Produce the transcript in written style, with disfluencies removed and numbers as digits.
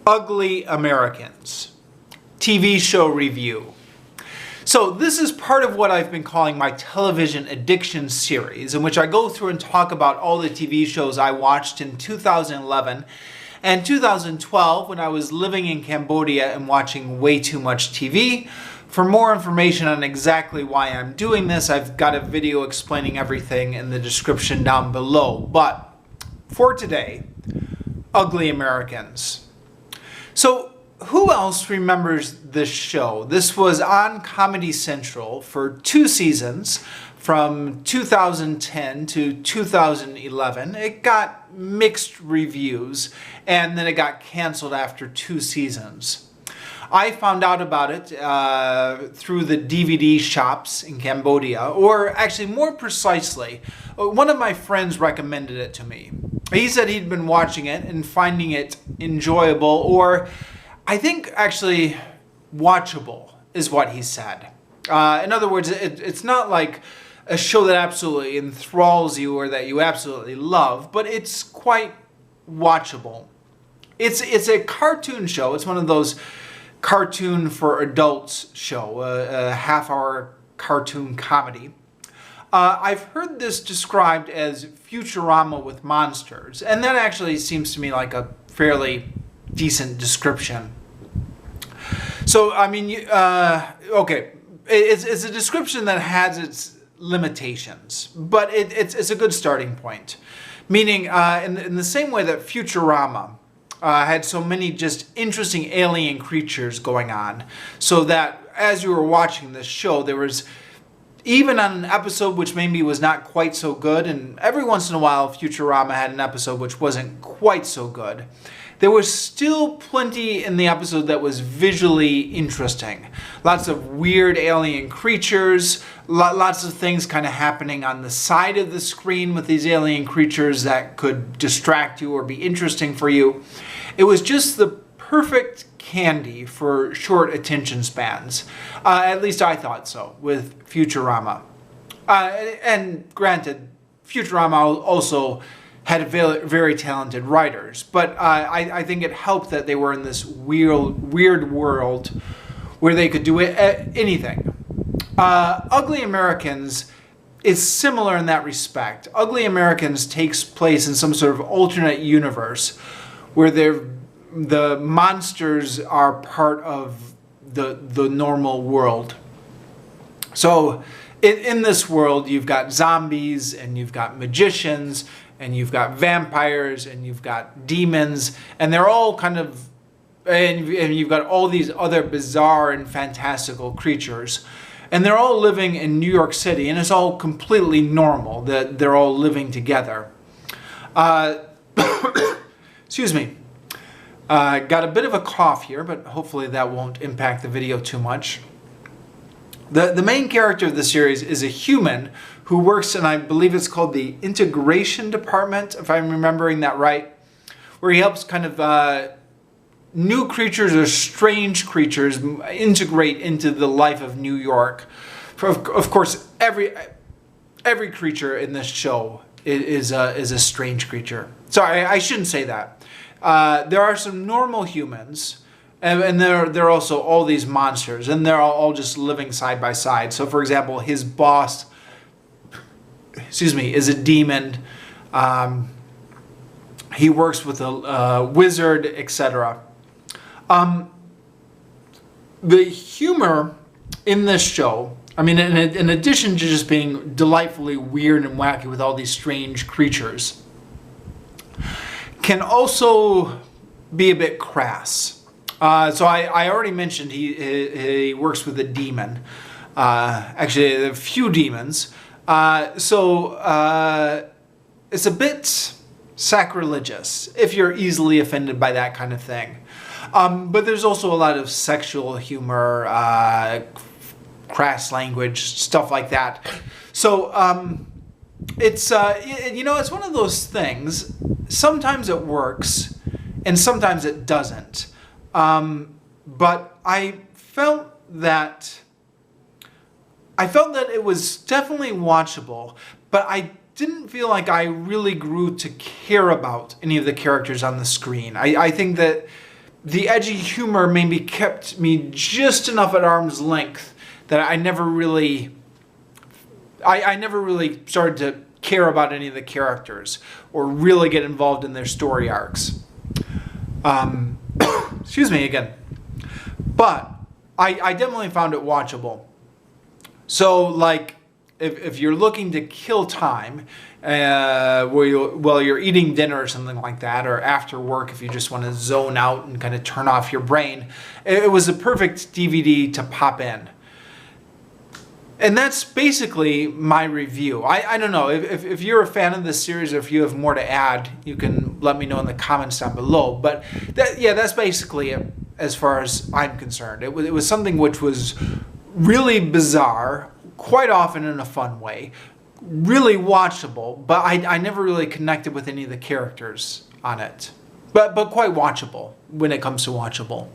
Ugly Americans TV show review. So this is part of what I've been calling my television addiction series, in which I go through and talk about all the TV shows I watched in 2011 and 2012 when I was living in Cambodia and watching way too much TV. For more information on exactly why I'm doing this, I've got a video explaining everything in the description down below. But for today, Ugly Americans. So who else remembers this show? This was on Comedy Central for 2 seasons from 2010 to 2011. It got mixed reviews and then it got canceled after 2 seasons. I found out about it through the DVD shops in Cambodia, or actually more precisely, one of my friends recommended it to me. He said he'd been watching it and finding it enjoyable, or I think actually watchable is what he said. In other words, it's not like a show that absolutely enthralls you or that you absolutely love, but it's quite watchable. It's a cartoon show. It's one of those cartoon for adults show, a half-hour cartoon comedy. I've heard this described as Futurama with monsters, and that actually seems to me like a fairly decent description. So, I mean, okay, it's a description that has its limitations, but it's a good starting point. Meaning, in the same way that Futurama had so many just interesting alien creatures going on, so that as you were watching this show, there was, even on an episode which maybe was not quite so good, and every once in a while Futurama had an episode which wasn't quite so good, there was still plenty in the episode that was visually interesting. Lots of weird alien creatures, lots of things kind of happening on the side of the screen with these alien creatures that could distract you or be interesting for you. It was just the perfect candy for short attention spans. At least I thought so with Futurama. And granted, Futurama also had very talented writers, but I think it helped that they were in this weird world where they could do anything. Ugly Americans is similar in that respect. Ugly Americans takes place in some sort of alternate universe where the monsters are part of the normal world. So in this world, you've got zombies and you've got magicians and you've got vampires and you've got demons, and they're all kind of, and you've got all these other bizarre and fantastical creatures, and they're all living in New York City, and it's all completely normal that they're all living together. Excuse me. Got a bit of a cough here, but hopefully that won't impact the video too much. The main character of the series is a human who works in, I believe it's called the integration department, if I'm remembering that right, where he helps kind of new creatures or strange creatures integrate into the life of New York. Of course, every creature in this show is a strange creature. Sorry, I shouldn't say that. There are some normal humans, and there are also all these monsters, and they're all just living side by side. So, for example, his boss, is a demon. He works with a wizard, etc. The humor in this show, I mean, in addition to just being delightfully weird and wacky with all these strange creatures, can also be a bit crass. So I already mentioned he works with a demon. Actually, a few demons. So it's a bit sacrilegious if you're easily offended by that kind of thing. But there's also a lot of sexual humor, crass language, stuff like that. So it's it's one of those things. Sometimes it works, and sometimes it doesn't. But I felt that it was definitely watchable, but I didn't feel like I really grew to care about any of the characters on the screen. I think that the edgy humor maybe kept me just enough at arm's length that I never really started to care about any of the characters or really get involved in their story arcs. Excuse me again. But I definitely found it watchable. So, like, if you're looking to kill time while you're eating dinner or something like that, or after work if you just want to zone out and kind of turn off your brain, it was a perfect DVD to pop in. And that's basically my review. I don't know, if you're a fan of this series or if you have more to add, you can let me know in the comments down below. But that's basically it as far as I'm concerned. It was something which was really bizarre, quite often in a fun way, really watchable, but I never really connected with any of the characters on it. But quite watchable when it comes to watchable.